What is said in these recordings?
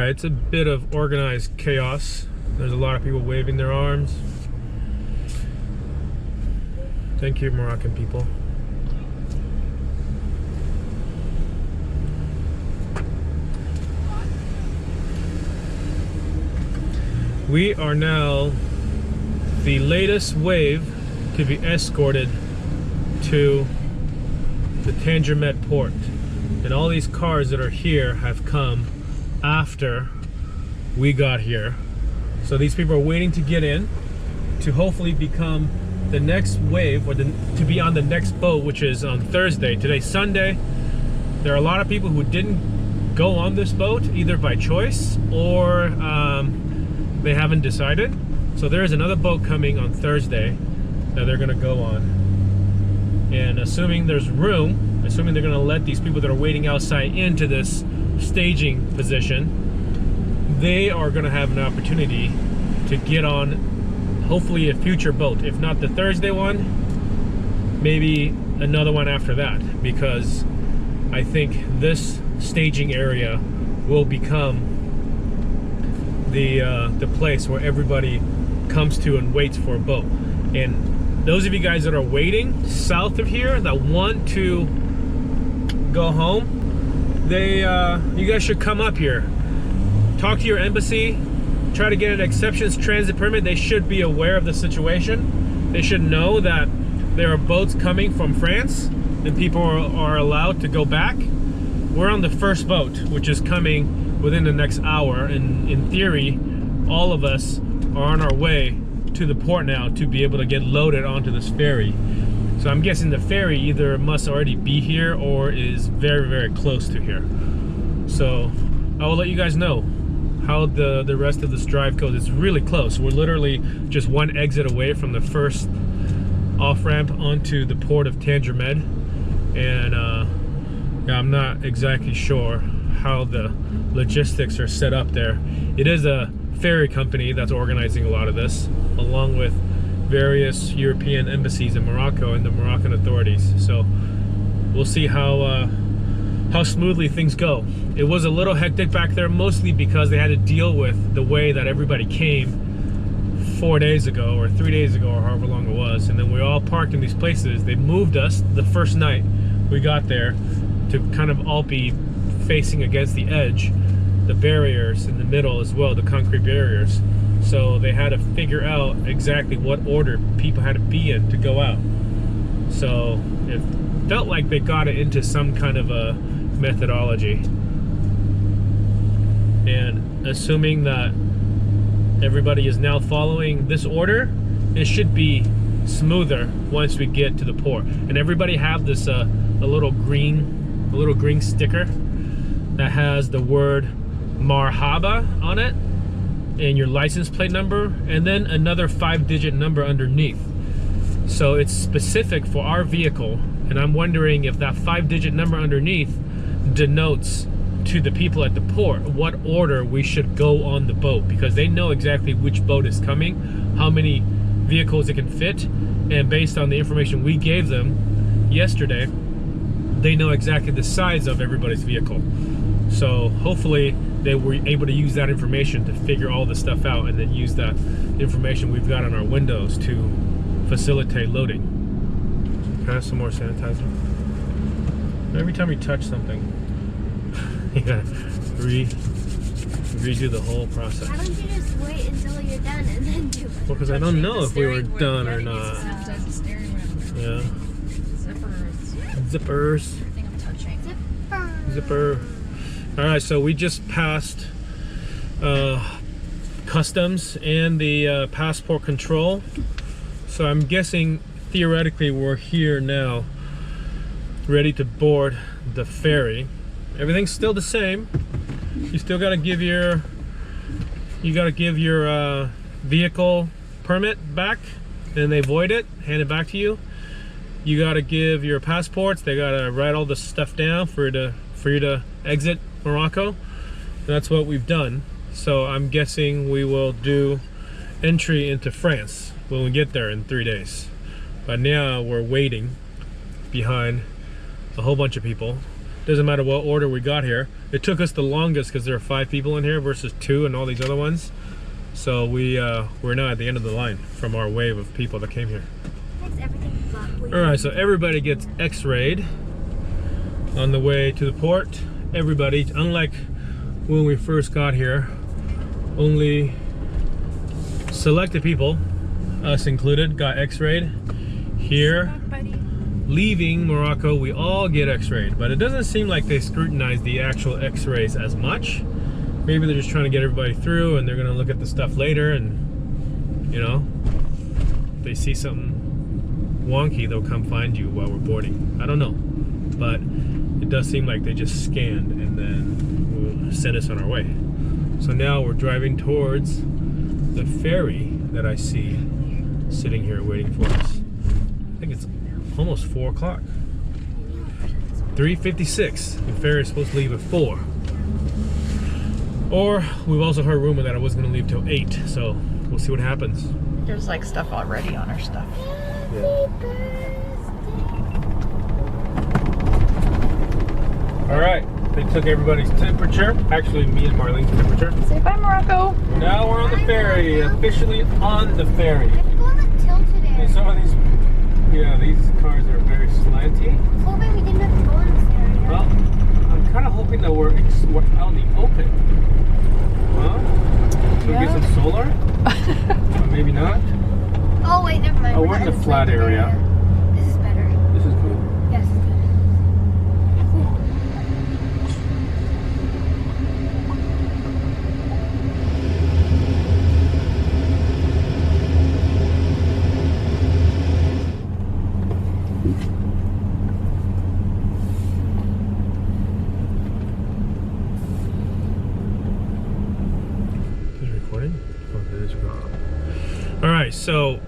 Alright, it's a bit of organized chaos. There's a lot of people waving their arms. Thank you, Moroccan people. We are now the latest wave to be escorted to the Tanger Med port. And all these cars that are here have come after we got here. So these people are waiting to get in to hopefully become the next wave, or to be on the next boat, which is on Thursday. Today's Sunday. There are a lot of people who didn't go on this boat, either by choice or they haven't decided. So there is another boat coming on Thursday that they're gonna go on. And assuming there's room, assuming they're gonna let these people that are waiting outside into this staging position, they are gonna have an opportunity to get on hopefully a future boat. If not the Thursday one, maybe another one after that, because I think this staging area will become the place where everybody comes to and waits for a boat. And those of you guys that are waiting south of here that want to go home, you guys should come up here. Talk to your embassy, try to get an exceptions transit permit. They should be aware of the situation. They should know that there are boats coming from France and people are allowed to go back. We're on the first boat, which is coming within the next hour, and in theory, all of us are on our way to the port now to be able to get loaded onto this ferry. So I'm guessing the ferry either must already be here or is very, very close to here. So I will let you guys know how the rest of this drive goes. It's really close. We're literally just one exit away from the first off-ramp onto the port of Tanger Med. And yeah, I'm not exactly sure how the logistics are set up there. It is a ferry company that's organizing a lot of this, along with various European embassies in Morocco and the Moroccan authorities. So we'll see how smoothly things go. It was a little hectic back there, mostly because they had to deal with the way that everybody came 4 days ago or 3 days ago or however long it was. And then we all parked in these places. They moved us the first night we got there to kind of all be facing against the edge, the barriers in the middle as well, the concrete barriers. So they had to figure out exactly what order people had to be in to go out. So it felt like they got it into some kind of a methodology. And assuming that everybody is now following this order, it should be smoother once we get to the port. And everybody have this a little green sticker that has the word Marhaba on it and your license plate number, and then another 5-digit number underneath. So it's specific for our vehicle, and I'm wondering if that 5-digit number underneath denotes to the people at the port what order we should go on the boat, because they know exactly which boat is coming, how many vehicles it can fit, and based on the information we gave them yesterday, they know exactly the size of everybody's vehicle. So hopefully they were able to use that information to figure all this stuff out, and then use that information we've got on our windows to facilitate loading. Can I have some more sanitizer? Every time you touch something, you gotta redo the whole process. Why don't you just wait until you're done and then do it? Well, because I don't know if we were done or not. Yeah. Zippers. Everything I'm touching. Zipper. All right, so we just passed customs and the passport control. So I'm guessing theoretically we're here now, ready to board the ferry. Everything's still the same. You still got to give your vehicle permit back, and they void it, hand it back to you. You got to give your passports. They got to write all this stuff down for you to exit Morocco. That's what we've done. So I'm guessing we will do entry into France when we get there in 3 days. But now we're waiting behind a whole bunch of people. Doesn't matter what order we got here. It took us the longest because there are 5 people in here versus 2 and all these other ones. So we're now at the end of the line from our wave of people that came here. Alright, so everybody gets x-rayed on the way to the port. Everybody, unlike when we first got here, only selected people, us included, got x-rayed. Here, leaving Morocco, we all get x-rayed, but it doesn't seem like they scrutinize the actual x-rays as much. Maybe they're just trying to get everybody through and they're gonna look at the stuff later, and you know, if they see something wonky, they'll come find you while we're boarding. I don't know, but it does seem like they just scanned and then will send us on our way. So now we're driving towards the ferry that I see sitting here waiting for us. I think it's almost 4 o'clock. 3:56. The ferry is supposed to leave at 4. Or we've also heard rumor that I wasn't going to leave till 8, so we'll see what happens. There's like stuff already on our stuff. Yeah. All right, they took everybody's temperature. Actually, me and Marlene's temperature. Say bye, Morocco. Now we're on the ferry, officially on the ferry. I have to go on the tilt today. And some of these, yeah, these cars are very slanty. Hoping we didn't have to go on this area. Well, I'm kind of hoping that we're out in the open. Huh? So we get some solar? Or maybe not. Oh wait, never mind. Oh, we're in the flat area. This is better. This is cool. Yes. Is it recording? Oh, it is recording. All right, so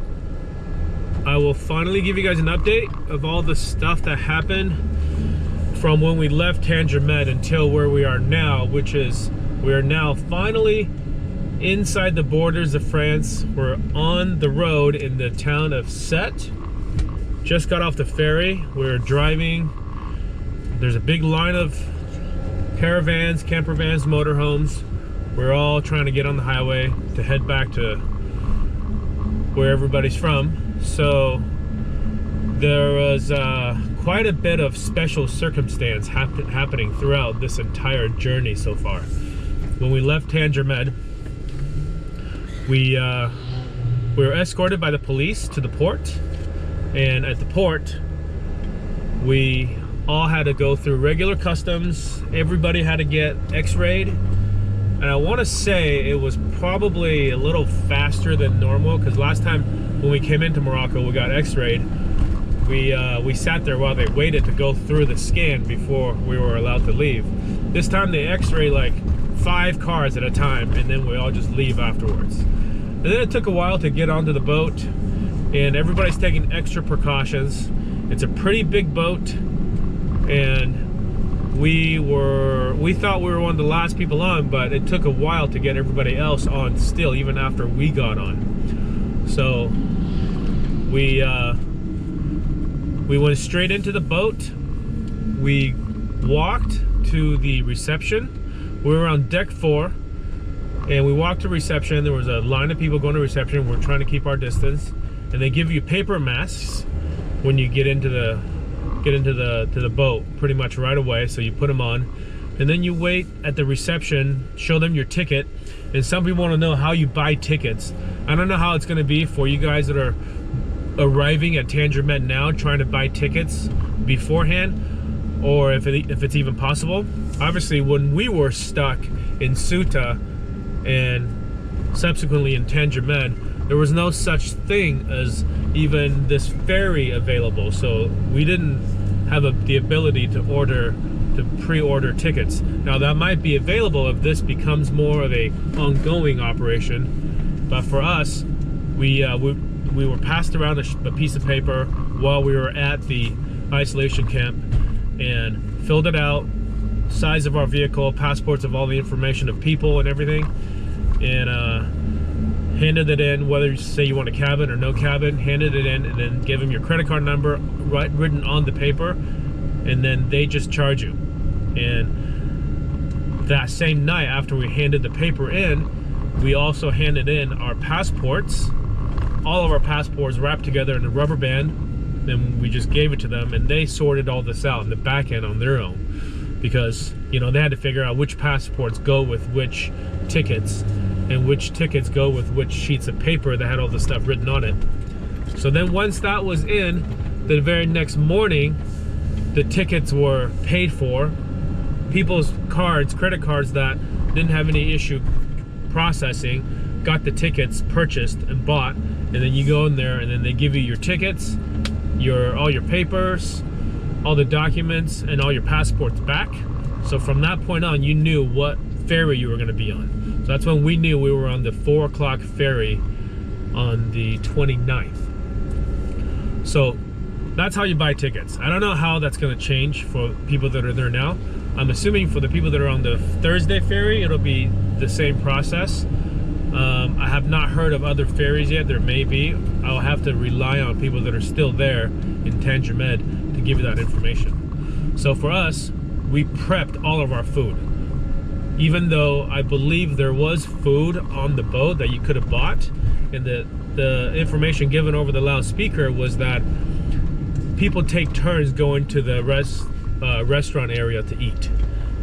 I will finally give you guys an update of all the stuff that happened from when we left Tanger Med until where we are now, which is we are now finally inside the borders of France. We're on the road in the town of Sète. Just got off the ferry. We're driving. There's a big line of caravans, camper vans, motorhomes. We're all trying to get on the highway to head back to where everybody's from. So there was quite a bit of special circumstance happening throughout this entire journey so far. When we left Tanger Med, we were escorted by the police to the port, and at the port we all had to go through regular customs. Everybody had to get x-rayed, and I want to say it was probably a little faster than normal, because last time when we came into Morocco we got x-rayed. We sat there while they waited to go through the scan before we were allowed to leave. This time they x-ray like 5 cars at a time, and then we all just leave afterwards. And then it took a while to get onto the boat, and everybody's taking extra precautions. It's a pretty big boat, and we thought we were one of the last people on, but it took a while to get everybody else on still, even after we got on. So we went straight into the boat. We walked to the reception. We were on deck 4, and we walked to reception. There was a line of people going to reception. We're trying to keep our distance, and they give you paper masks when you get into the boat pretty much right away. So you put them on, and then you wait at the reception, show them your ticket. And some people want to know how you buy tickets. I don't know how it's going to be for you guys that are arriving at Tanger Med now, trying to buy tickets beforehand, or if it's even possible. Obviously, when we were stuck in Ceuta and subsequently in Tanger Med, there was no such thing as even this ferry available, so we didn't have the ability to pre-order tickets. Now that might be available if this becomes more of a ongoing operation, but for us, we were passed around a piece of paper while we were at the isolation camp and filled it out, size of our vehicle, passports of all the information of people and everything, and handed it in, whether you say you want a cabin or no cabin, handed it in, and then give them your credit card number written on the paper, and then they just charge you. And that same night after we handed the paper in, we also handed in our passports, all of our passports wrapped together in a rubber band. Then we just gave it to them, and they sorted all this out in the back end on their own, because you know they had to figure out which passports go with which tickets and which tickets go with which sheets of paper that had all the stuff written on it. So then once that was in, the very next morning the tickets were paid for. People's cards, credit cards that didn't have any issue processing, got the tickets purchased and bought, and then you go in there and then they give you your tickets, all your papers, all the documents, and all your passports back. So from that point on, you knew what ferry you were going to be on. So that's when we knew we were on the 4 o'clock ferry on the 29th. So that's how you buy tickets. I don't know how that's going to change for people that are there now. I'm assuming for the people that are on the Thursday ferry, it'll be the same process. I have not heard of other ferries yet. There may be. I'll have to rely on people that are still there in Tanger Med to give you that information. So for us, we prepped all of our food. Even though I believe there was food on the boat that you could have bought, and the information given over the loudspeaker was that people take turns going to the restaurant area to eat.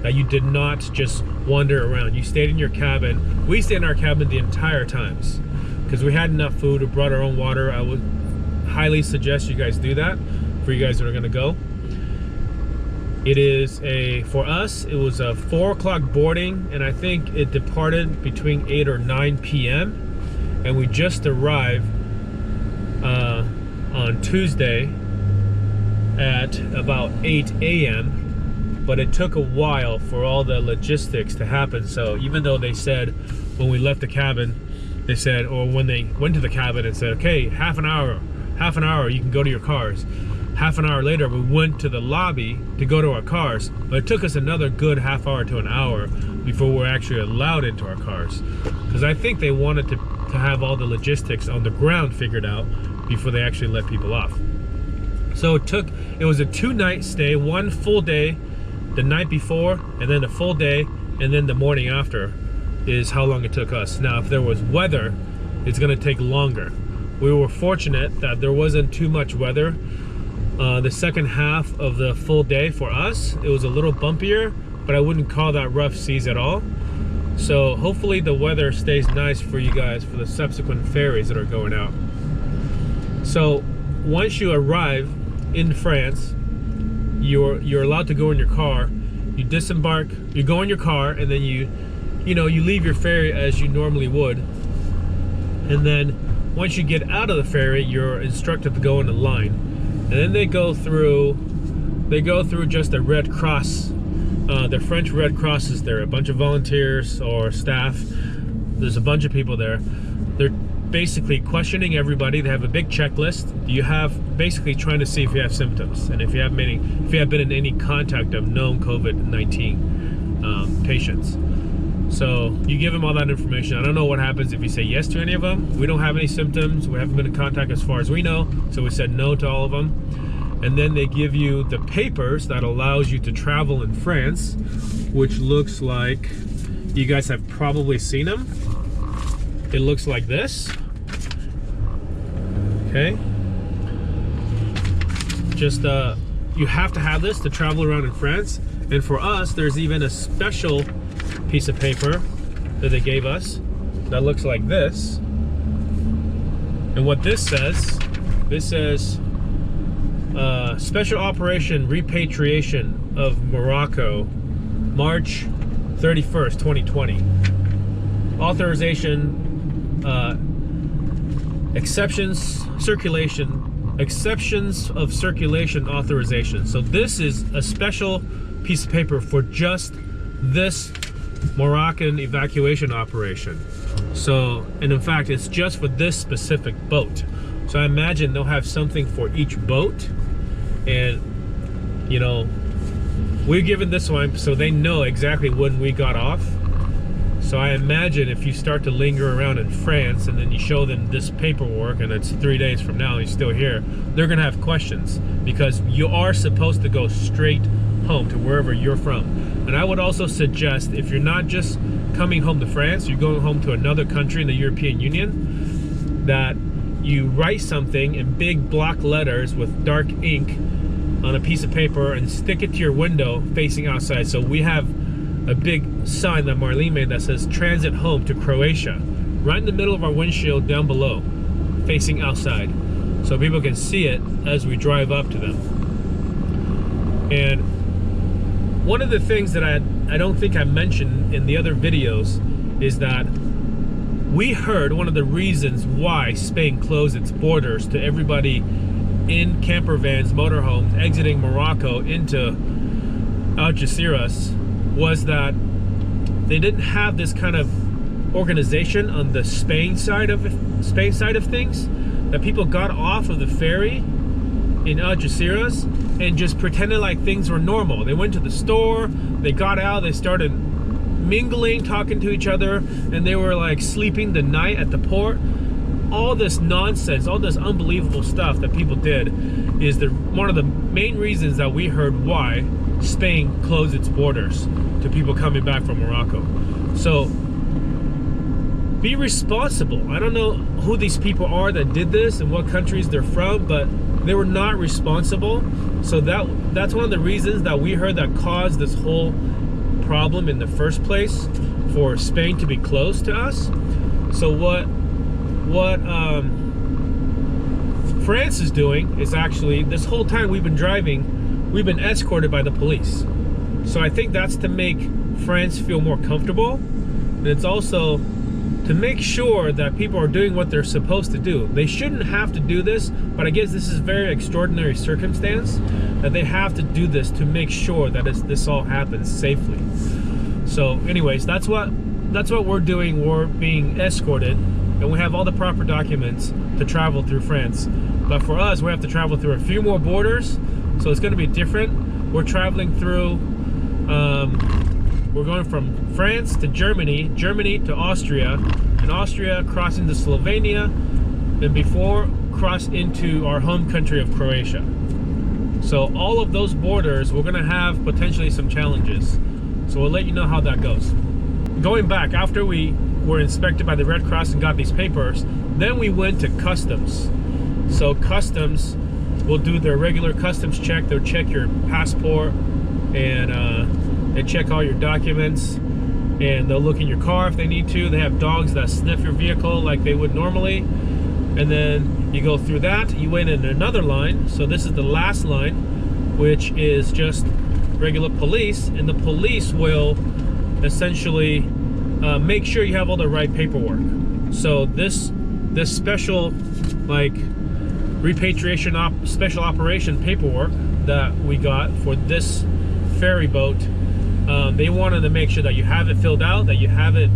That you did not just wander around. You stayed in your cabin. We stayed in our cabin the entire times because we had enough food. We brought our own water. I would highly suggest you guys do that for you guys that are going to go. It is for us, it was a 4 o'clock boarding, and I think it departed between 8 or 9 p.m. And we just arrived on Tuesday at about 8 a.m. But it took a while for all the logistics to happen. So even though they said when we left the cabin, they said, or when they went to the cabin and said, okay, half an hour, you can go to your cars. Half an hour later, we went to the lobby to go to our cars, but it took us another good half hour to an hour before we were actually allowed into our cars. Because I think they wanted to have all the logistics on the ground figured out before they actually let people off. So it was a 2-night stay, 1 full day the night before, and then a full day, and then the morning after is how long it took us. Now, if there was weather, it's gonna take longer. We were fortunate that there wasn't too much weather. The second half of the full day for us, it was a little bumpier, but I wouldn't call that rough seas at all. So hopefully the weather stays nice for you guys for the subsequent ferries that are going out. So once you arrive in France, you're allowed to go in your car. You disembark, you go in your car, and then you leave your ferry as you normally would. And then once you get out of the ferry, you're instructed to go in a line. And then they go through just a Red Cross. The French Red Cross is there, a bunch of volunteers or staff. There's a bunch of people there. They're basically questioning everybody. They have a big checklist. You have basically trying to see if you have symptoms and if you have been in any contact of known COVID-19 patients. So you give them all that information. I don't know what happens if you say yes to any of them. We don't have any symptoms. We haven't been in contact as far as we know. So we said no to all of them. And then they give you the papers that allows you to travel in France, which looks like, you guys have probably seen them. It looks like this. Okay. Just you have to have this to travel around in France. And for us, there's even a special piece of paper that they gave us that looks like this. And what this says Special Operation Repatriation of Morocco, March 31st, 2020. Authorization, exceptions of circulation authorization. So this is a special piece of paper for just this Moroccan evacuation operation. So, and in fact, it's just for this specific boat. So I imagine they'll have something for each boat. And, you know, we're given this one so they know exactly when we got off. So I imagine if you start to linger around in France and then you show them this paperwork and it's 3 days from now and you're still here, they're gonna have questions because you are supposed to go straight home to wherever you're from. And I would also suggest, if you're not just coming home to France, you're going home to another country in the European Union, that you write something in big block letters with dark ink on a piece of paper and stick it to your window facing outside. So we have a big sign that Marlene made that says transit home to Croatia, right in the middle of our windshield down below, facing outside, so people can see it as we drive up to them. And one of the things that I don't think I mentioned in the other videos is that we heard one of the reasons why Spain closed its borders to everybody in camper vans, motorhomes, exiting Morocco into Algeciras was that they didn't have this kind of organization on the Spain side of things, that people got off of the ferry in Algeciras and just pretended like things were normal. They went to the store, they got out, they started mingling, talking to each other, and they were like sleeping the night at the port. All this nonsense, all this unbelievable stuff that people did is one of the main reasons that we heard why Spain closed its borders to people coming back from Morocco. So be responsible. I don't know who these people are that did this and what countries they're from, but they were not responsible. So that's one of the reasons that we heard that caused this whole problem in the first place for Spain to be closed to us. So what France is doing is actually, this whole time we've been driving, we've been escorted by the police. So I think that's to make France feel more comfortable, and it's also to make sure that people are doing what they're supposed to do. They shouldn't have to do this, but I guess this is a very extraordinary circumstance that they have to do this to make sure that this all happens safely. So anyways, that's what we're doing. We're being escorted, and we have all the proper documents to travel through France. But for us, we have to travel through a few more borders, so it's going to be different. We're traveling through, we're going from France to Germany, Germany to Austria, and Austria crossing to Slovenia, and before cross into our home country of Croatia. So all of those borders, we're going to have potentially some challenges. So we'll let you know how that goes. Going back, after we were inspected by the Red Cross and got these papers, then we went to customs. So customs will do their regular customs check. They'll check your passport, and they check all your documents, and they'll look in your car if they need to. They have dogs that sniff your vehicle like they would normally. And then you go through that, you wait in another line. So this is the last line, which is just regular police, and the police will essentially make sure you have all the right paperwork. So this special, like, repatriation special operation paperwork that we got for this ferry boat, they wanted to make sure that you have it filled out, that you have it,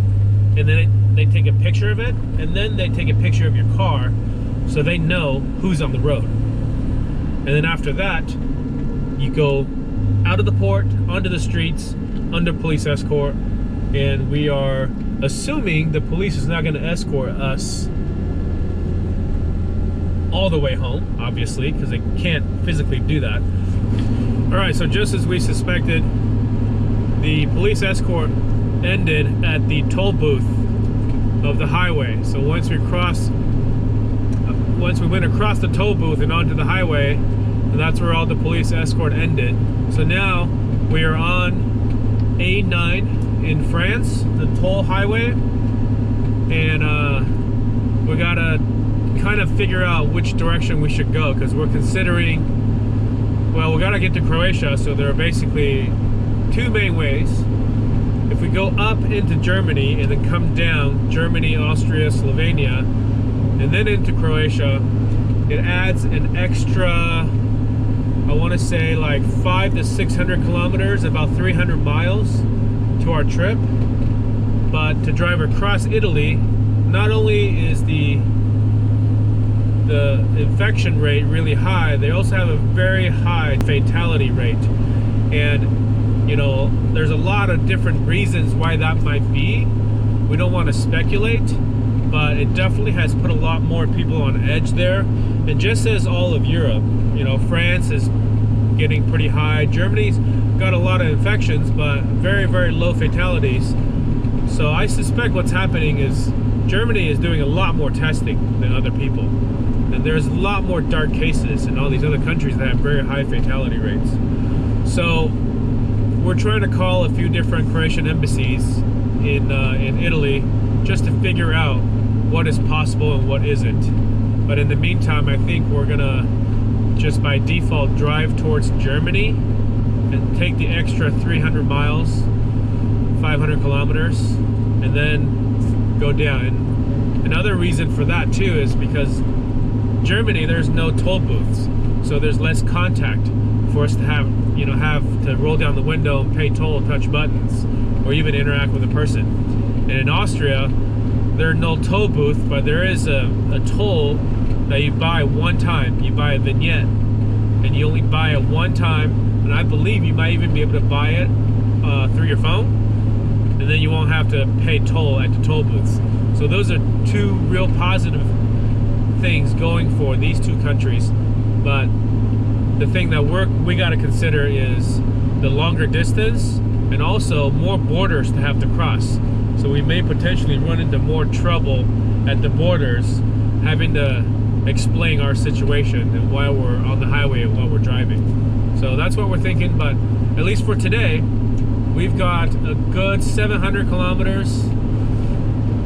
and then they take a picture of it, and then they take a picture of your car so they know who's on the road. And then after that, you go out of the port, onto the streets, under police escort, and we are assuming the police is not going to escort us all the way home, obviously, because they can't physically do that. All right, so just as we suspected, the police escort ended at the toll booth of the highway. So once we went across the toll booth and onto the highway, and that's where all the police escort ended. So now we are on A9 in France, the toll highway, and we gotta kind of figure out which direction we should go, because we're considering, well, we gotta get to Croatia, so there are basically two main ways. If we go up into Germany and then come down, Germany, Austria, Slovenia, and then into Croatia, it adds an extra, I want to say like 500 to 600 kilometers, about 300 miles to our trip. But to drive across Italy, not only is the infection rate really high, they also have a very high fatality rate. And, you know, there's a lot of different reasons why that might be. We don't want to speculate, but it definitely has put a lot more people on edge there. And just as all of Europe, you know, France is getting pretty high. Germany's got a lot of infections, but very, very low fatalities. So I suspect what's happening is Germany is doing a lot more testing than other people. And there's a lot more dark cases in all these other countries that have very high fatality rates. So we're trying to call a few different Croatian embassies in Italy just to figure out what is possible and what isn't. But in the meantime, I think we're gonna just by default drive towards Germany and take the extra 300 miles, 500 kilometers, and then go down. And another reason for that too is because Germany, there's no toll booths, so there's less contact for us to have to roll down the window and pay toll, touch buttons, or even interact with a person. And in Austria, there are no toll booth, but there is a toll that you buy one time. You buy a vignette, and you only buy it one time, and I believe you might even be able to buy it through your phone, and then you won't have to pay toll at the toll booths. So those are two real positive things going for these two countries. But the thing that we got to consider is the longer distance and also more borders to have to cross. So we may potentially run into more trouble at the borders, having to explain our situation and why we're on the highway and while we're driving. So that's what we're thinking. But at least for today, we've got a good 700 kilometers,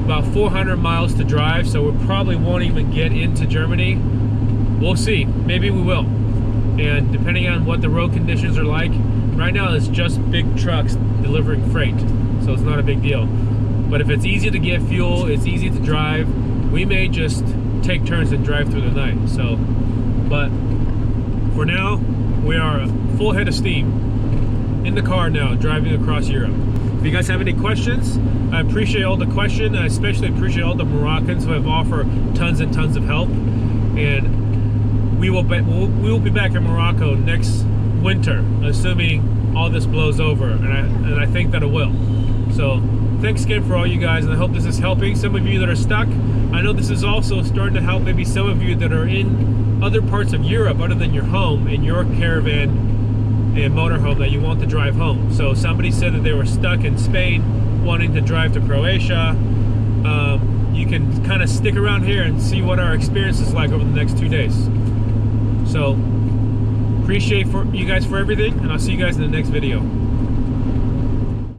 about 400 miles to drive. So we probably won't even get into Germany. We'll see. Maybe we will. And depending on what the road conditions are like, right now it's just big trucks delivering freight, so it's not a big deal. But if it's easy to get fuel, it's easy to drive, we may just take turns and drive through the night. So, but for now, we are full head of steam in the car now, driving across Europe. If you guys have any questions, I appreciate all the questions. I especially appreciate all the Moroccans who have offered tons and tons of help. And we will be back in Morocco next winter, assuming all this blows over, and I think that it will. So thanks again for all you guys, and I hope this is helping some of you that are stuck. I know this is also starting to help maybe some of you that are in other parts of Europe other than your home, in your caravan and motorhome that you want to drive home. So somebody said that they were stuck in Spain wanting to drive to Croatia. You can kind of stick around here and see what our experience is like over the next 2 days. So appreciate you guys for everything, and I'll see you guys in the next video.